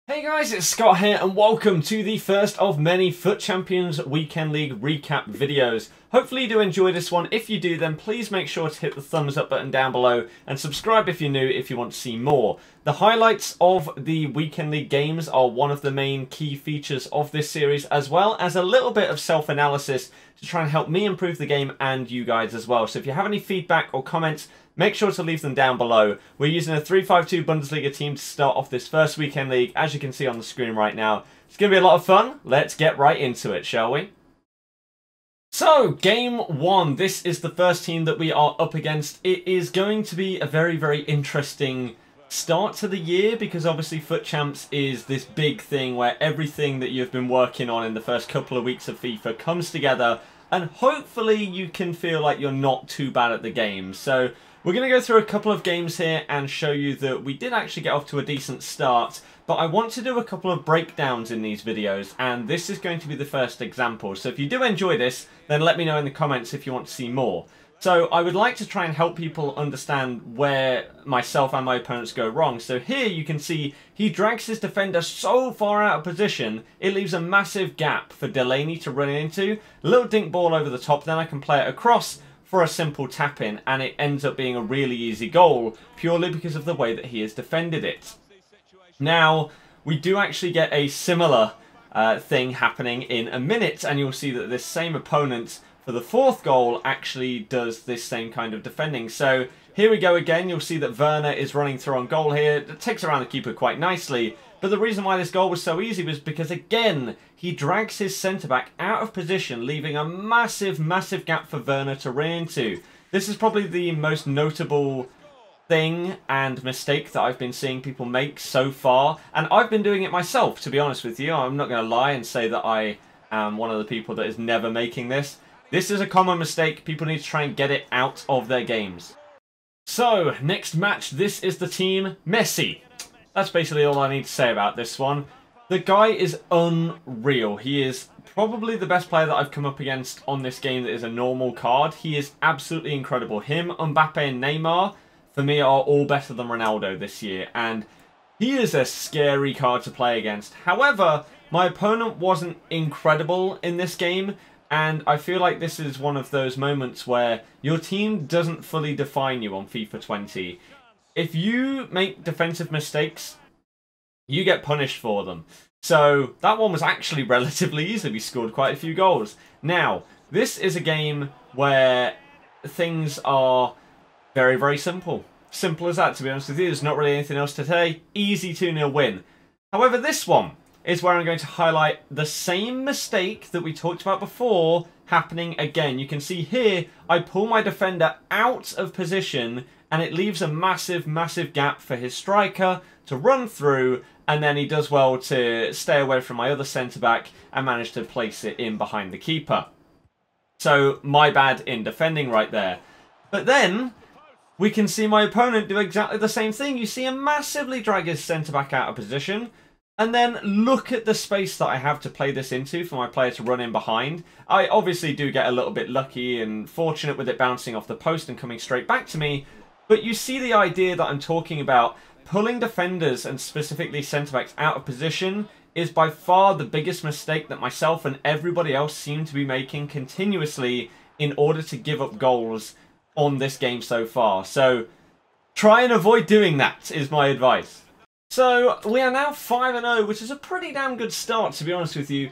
Hey guys, it's Scott here and welcome to the first of many FUT Champions Weekend League recap videos. Hopefully you do enjoy this one. If you do, then please make sure to hit the thumbs up button down below and subscribe if you're new if you want to see more. The highlights of the Weekend League games are one of the main key features of this series, as well as a little bit of self-analysis to try and help me improve the game and you guys as well. So if you have any feedback or comments, make sure to leave them down below. We're using a 3-5-2 Bundesliga team to start off this first Weekend League, as you can see on the screen right now. It's going to be a lot of fun. Let's get right into it, shall we? So, game one. This is the first team that we are up against. It is going to be a very, very interesting start to the year, because obviously FUT Champs is this big thing where everything that you've been working on in the first couple of weeks of FIFA comes together, and hopefully you can feel like you're not too bad at the game. So we're going to go through a couple of games here and show you that we did actually get off to a decent start, but I want to do a couple of breakdowns in these videos, and this is going to be the first example. So if you do enjoy this, then let me know in the comments if you want to see more. So I would like to try and help people understand where myself and my opponents go wrong. So here you can see he drags his defender so far out of position, it leaves a massive gap for Delaney to run into. A little dink ball over the top, then I can play it across for a simple tap-in, and it ends up being a really easy goal, purely because of the way that he has defended it. Now, we do actually get a similar thing happening in a minute, and you'll see that this same opponent for the fourth goal actually does this same kind of defending. So here we go again. You'll see that Werner is running through on goal here. It takes around the keeper quite nicely. But the reason why this goal was so easy was because, again, he drags his centre-back out of position, leaving a massive, massive gap for Werner to run into. This is probably the most notable thing and mistake that I've been seeing people make so far. And I've been doing it myself, to be honest with you. I'm not going to lie and say that I am one of the people that is never making this. This is a common mistake. People need to try and get it out of their games. So, next match, this is the team Messi. That's basically all I need to say about this one. The guy is unreal. He is probably the best player that I've come up against on this game that is a normal card. He is absolutely incredible. Him, Mbappe and Neymar, for me, are all better than Ronaldo this year. And he is a scary card to play against. However, my opponent wasn't incredible in this game. And I feel like this is one of those moments where your team doesn't fully define you on FIFA 20. If you make defensive mistakes, you get punished for them. So that one was actually relatively easy. We scored quite a few goals. Now, this is a game where things are very, very simple. Simple as that, to be honest with you. There's not really anything else to say. Easy 2-0 win. However, this one is where I'm going to highlight the same mistake that we talked about before happening again. You can see here, I pull my defender out of position and it leaves a massive, massive gap for his striker to run through, and then he does well to stay away from my other centre-back and manage to place it in behind the keeper. So, my bad in defending right there. But then we can see my opponent do exactly the same thing. You see him massively drag his centre-back out of position, and then look at the space that I have to play this into for my player to run in behind. I obviously do get a little bit lucky and fortunate with it bouncing off the post and coming straight back to me. But you see the idea that I'm talking about. Pulling defenders and specifically centre-backs out of position is by far the biggest mistake that myself and everybody else seem to be making continuously in order to give up goals on this game so far. So try and avoid doing that is my advice. So, we are now 5-0, which is a pretty damn good start, to be honest with you.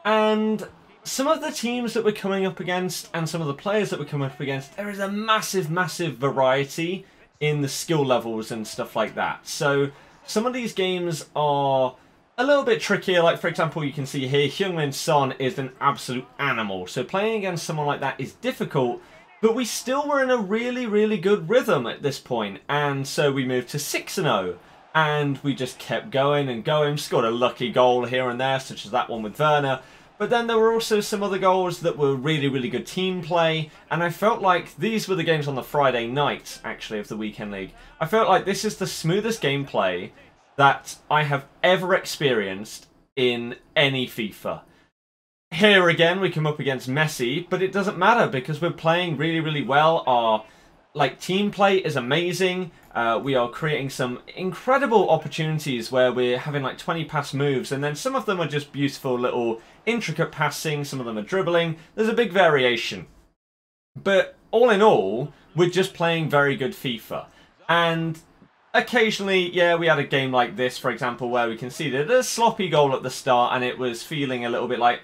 And some of the teams that we're coming up against and some of the players that we're coming up against, there is a massive, massive variety in the skill levels and stuff like that. So, some of these games are a little bit trickier. Like, for example, you can see here, Heung-min Son is an absolute animal. So, playing against someone like that is difficult. But we still were in a really, really good rhythm at this point. And so, we moved to 6-0. And we just kept going and going. Scored a lucky goal here and there, such as that one with Werner. But then there were also some other goals that were really, really good team play. And I felt like these were the games on the Friday night, actually, of the Weekend League. I felt like this is the smoothest gameplay that I have ever experienced in any FIFA. Here again, we come up against Messi, but it doesn't matter because we're playing really, really well. Our team play is amazing. We are creating some incredible opportunities where we're having like 20 pass moves, and then some of them are just beautiful little intricate passing, some of them are dribbling. There's a big variation. But all in all, we're just playing very good FIFA. And occasionally, yeah, we had a game like this, for example, where we conceded a sloppy goal at the start, and it was feeling a little bit like,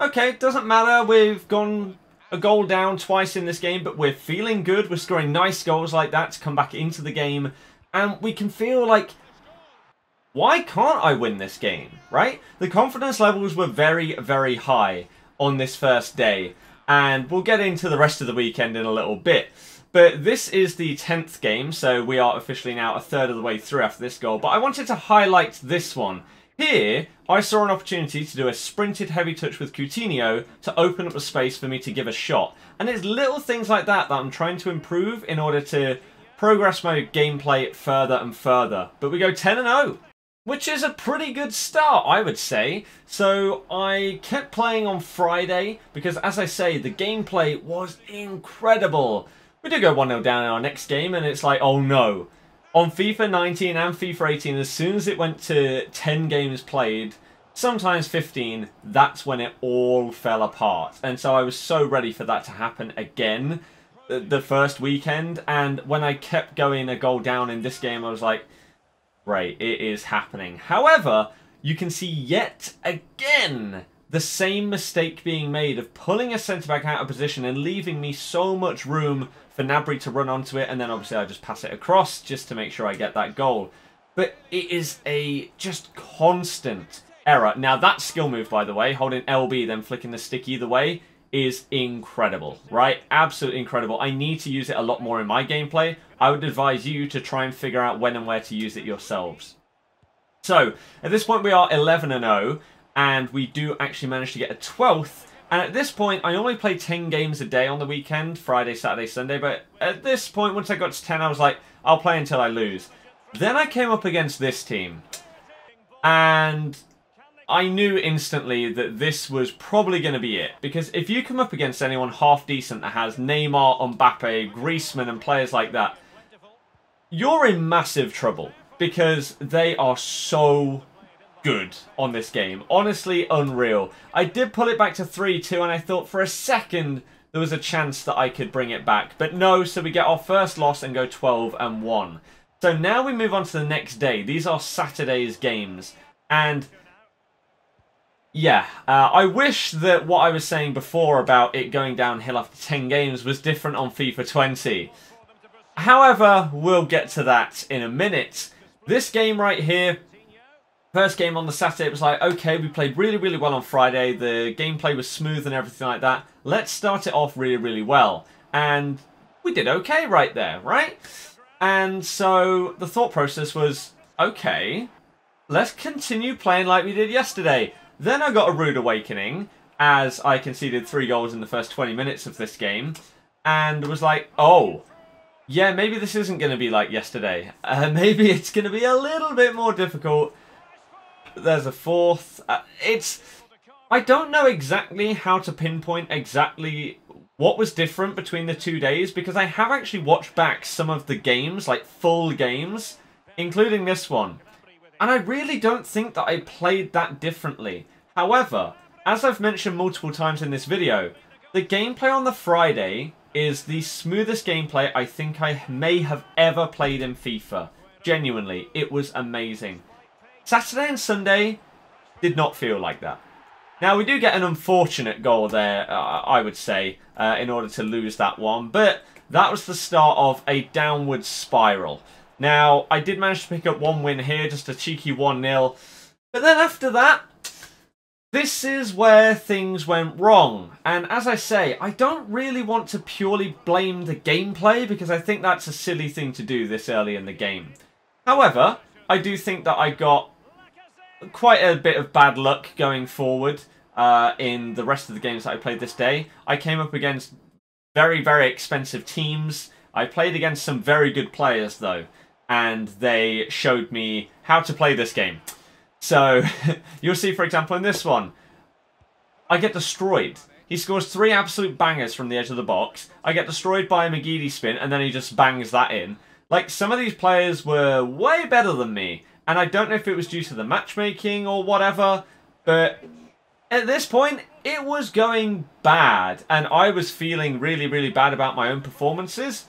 okay, it doesn't matter, we've gone a goal down twice in this game, but we're feeling good. We're scoring nice goals like that to come back into the game. And we can feel like, why can't I win this game, right? The confidence levels were very, very high on this first day. And we'll get into the rest of the weekend in a little bit. But this is the 10th game, so we are officially now a third of the way through after this goal. But I wanted to highlight this one. Here, I saw an opportunity to do a sprinted heavy touch with Coutinho to open up the space for me to give a shot. And it's little things like that that I'm trying to improve in order to progress my gameplay further and further. But we go 10-0, which is a pretty good start, I would say. So I kept playing on Friday because, as I say, the gameplay was incredible. We did go 1-0 down in our next game, and it's like, oh no. On FIFA 19 and FIFA 18, as soon as it went to 10 games played, sometimes 15, that's when it all fell apart. And so I was so ready for that to happen again the first weekend. And when I kept going a goal down in this game, I was like, right, it is happening. However, you can see yet again the same mistake being made of pulling a centre-back out of position and leaving me so much room for Gnabry to run onto it, and then obviously I just pass it across just to make sure I get that goal. But it is a just constant error. Now that skill move, by the way, holding LB then flicking the stick either way, is incredible, right? Absolutely incredible. I need to use it a lot more in my gameplay. I would advise you to try and figure out when and where to use it yourselves. So, at this point we are 11-0, and we do actually manage to get a 12th. And at this point, I normally play 10 games a day on the weekend, Friday, Saturday, Sunday. But at this point, once I got to 10, I was like, I'll play until I lose. Then I came up against this team. And I knew instantly that this was probably going to be it. Because if you come up against anyone half decent that has Neymar, Mbappe, Griezmann and players like that, you're in massive trouble. Because they are so good on this game. Honestly, unreal. I did pull it back to 3-2, and I thought for a second there was a chance that I could bring it back. But no, so we get our first loss and go 12-1. So now we move on to the next day. These are Saturday's games. And yeah, I wish that what I was saying before about it going downhill after 10 games was different on FIFA 20. However, we'll get to that in a minute. This game right here, first game on the Saturday, it was like, okay, we played really, really well on Friday. The gameplay was smooth and everything like that. Let's start it off really, really well. And we did okay right there, right? And so the thought process was, okay, let's continue playing like we did yesterday. Then I got a rude awakening as I conceded 3 goals in the first 20 minutes of this game. And was like, oh, yeah, maybe this isn't going to be like yesterday. Maybe it's going to be a little bit more difficult. There's a 4th. I don't know exactly how to pinpoint exactly what was different between the 2 days, because I have actually watched back some of the games, like full games, including this one. And I really don't think that I played that differently. However, as I've mentioned multiple times in this video, the gameplay on the Friday is the smoothest gameplay I think I may have ever played in FIFA. Genuinely, it was amazing. Saturday and Sunday did not feel like that. Now, we do get an unfortunate goal there, I would say, in order to lose that one. But that was the start of a downward spiral. Now, I did manage to pick up one win here, just a cheeky 1-0. But then after that, this is where things went wrong. And as I say, I don't really want to purely blame the gameplay, because I think that's a silly thing to do this early in the game. However, I do think that I got quite a bit of bad luck going forward in the rest of the games that I played this day. I came up against very, very expensive teams. I played against some very good players, though, and they showed me how to play this game. So, you'll see, for example, in this one, I get destroyed. He scores 3 absolute bangers from the edge of the box. I get destroyed by a McGeady spin, and then he just bangs that in. Like, some of these players were way better than me. And I don't know if it was due to the matchmaking or whatever, but at this point, it was going bad. And I was feeling really, really bad about my own performances.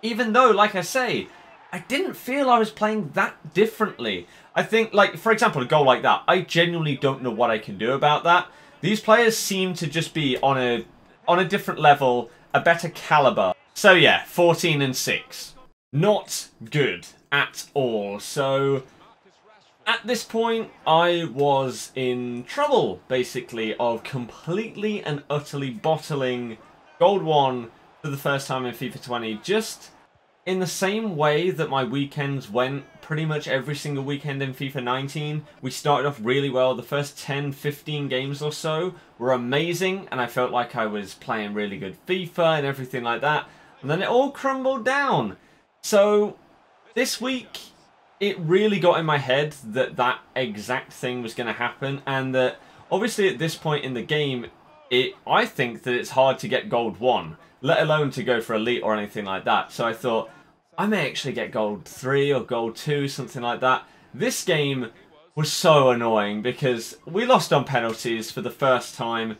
Even though, like I say, I didn't feel I was playing that differently. I think, like, for example, a goal like that, I genuinely don't know what I can do about that. These players seem to just be on a different level, a better caliber. So yeah, 14 and 6. Not good at all. So at this point, I was in trouble, basically, of completely and utterly bottling Gold 1 for the first time in FIFA 20. Just in the same way that my weekends went pretty much every single weekend in FIFA 19. We started off really well. The first 10, 15 games or so were amazing, and I felt like I was playing really good FIFA and everything like that. And then it all crumbled down. So this week, it really got in my head that that exact thing was going to happen, and that obviously at this point in the game, I think that it's hard to get Gold 1, let alone to go for Elite or anything like that. So I thought, I may actually get Gold 3 or Gold 2, something like that. This game was so annoying because we lost on penalties for the first time.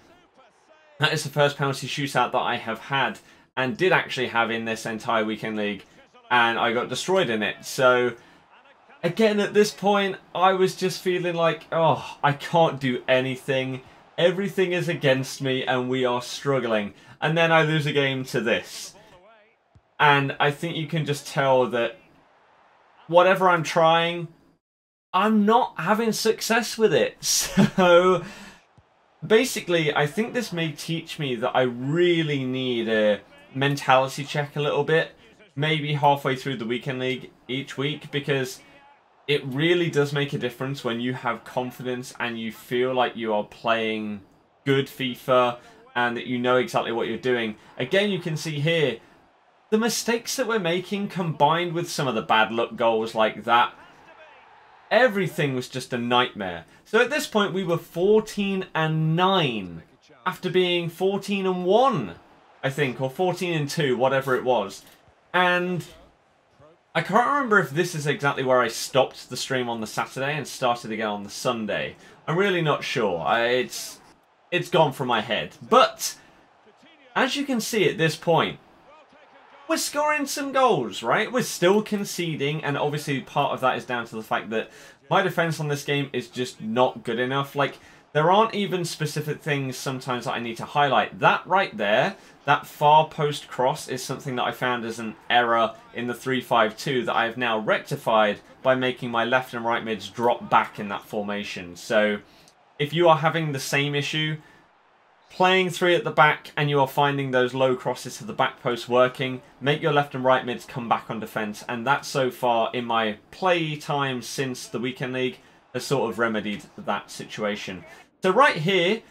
That is the first penalty shootout that I have had, and did actually have in this entire weekend league, and I got destroyed in it. So again, at this point, I was just feeling like, oh, I can't do anything. Everything is against me and we are struggling. And then I lose a game to this. And I think you can just tell that whatever I'm trying, I'm not having success with it. So basically, I think this may teach me that I really need a mentality check a little bit. Maybe halfway through the weekend league each week, because it really does make a difference when you have confidence and you feel like you are playing good FIFA and that you know exactly what you're doing. Again, you can see here, the mistakes that we're making combined with some of the bad luck goals like that, everything was just a nightmare. So at this point, we were 14 and 9 after being 14 and 1, I think, or 14 and 2, whatever it was. And I can't remember if this is exactly where I stopped the stream on the Saturday and started again on the Sunday. I'm really not sure. It's gone from my head. But as you can see at this point, we're scoring some goals, right? We're still conceding, and obviously part of that is down to the fact that my defense on this game is just not good enough. Like, there aren't even specific things sometimes that I need to highlight. That right there, that far post cross, is something that I found as an error in the 3-5-2 that I have now rectified by making my left and right mids drop back in that formation. So if you are having the same issue, playing 3 at the back, and you are finding those low crosses to the back post working, make your left and right mids come back on defence. And that so far in my play time since the weekend league has sort of remedied that situation. So right here,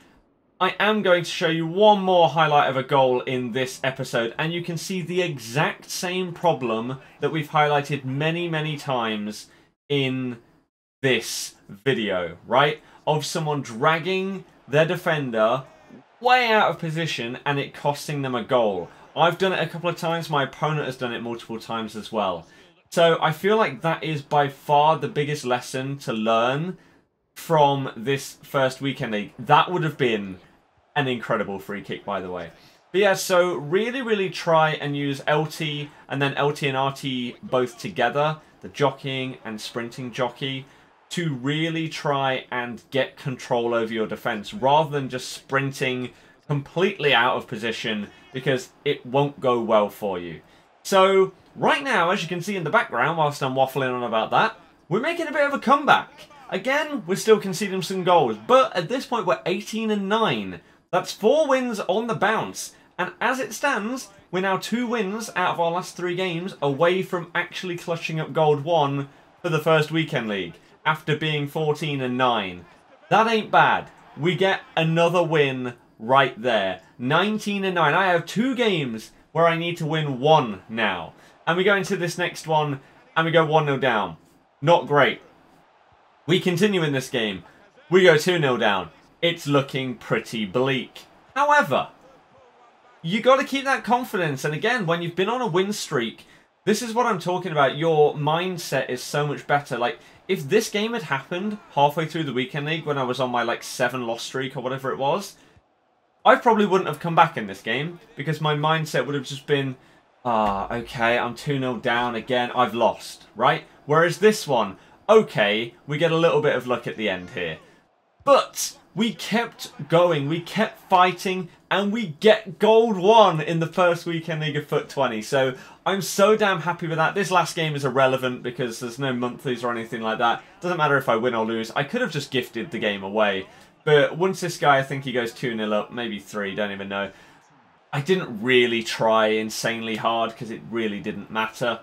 I am going to show you one more highlight of a goal in this episode, and you can see the exact same problem that we've highlighted many, many times in this video, right? Of someone dragging their defender way out of position and it costing them a goal. I've done it a couple of times, my opponent has done it multiple times as well. So I feel like that is by far the biggest lesson to learn from this first weekend league. That would have been an incredible free kick, by the way. But yeah, so really try and use LT and then LT and RT both together, the jockeying and sprinting jockey, to really try and get control over your defense rather than just sprinting completely out of position, because it won't go well for you. So right now, as you can see in the background, whilst I'm waffling on about that, we're making a bit of a comeback. Again, we're still conceding some goals, but at this point we're 18 and 9. That's 4 wins on the bounce, and as it stands, we're now 2 wins out of our last 3 games away from actually clutching up Gold 1 for the first weekend league, after being 14 and 9. That ain't bad. We get another win right there. 19 and 9. I have 2 games where I need to win 1 now. And we go into this next one, and we go 1-0 down. Not great. We continue in this game. We go 2-0 down. It's looking pretty bleak. However, you got to keep that confidence. And again, when you've been on a win streak, This is what I'm talking about. Your mindset is so much better. Like, if this game had happened halfway through the weekend league when I was on my, like, 7-loss streak or whatever it was, I probably wouldn't have come back in this game because my mindset would have just been, okay, I'm 2-0 down again. I've lost, right? Whereas this one, okay, we get a little bit of luck at the end here. But we kept going, we kept fighting, and we get gold 1 in the first weekend league of FUT 20. So I'm so damn happy with that. This last game is irrelevant because there's no monthlies or anything like that. Doesn't matter if I win or lose. I could have just gifted the game away. But once this guy, I think he goes 2-0 up, maybe 3, don't even know. I didn't really try insanely hard because it really didn't matter.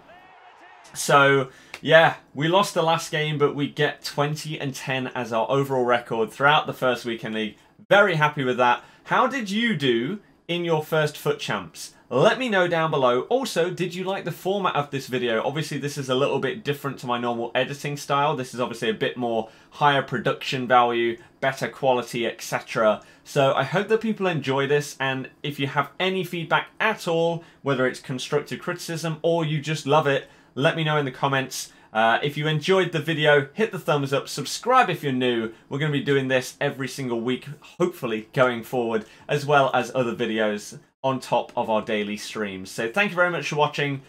So, yeah, we lost the last game, but we get 20 and 10 as our overall record throughout the first weekend league. Very happy with that. How did you do in your first FUT Champs? Let me know down below. Also, did you like the format of this video? Obviously, this is a little bit different to my normal editing style. This is obviously a bit more higher production value, better quality, etc. So I hope that people enjoy this, and if you have any feedback at all, whether it's constructive criticism or you just love it, let me know in the comments. If you enjoyed the video, hit the thumbs up, subscribe if you're new. We're going to be doing this every single week, hopefully going forward, as well as other videos on top of our daily streams. So thank you very much for watching.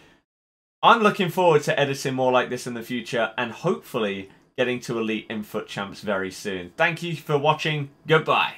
I'm looking forward to editing more like this in the future and hopefully getting to Elite in FUT Champs very soon. Thank you for watching. Goodbye.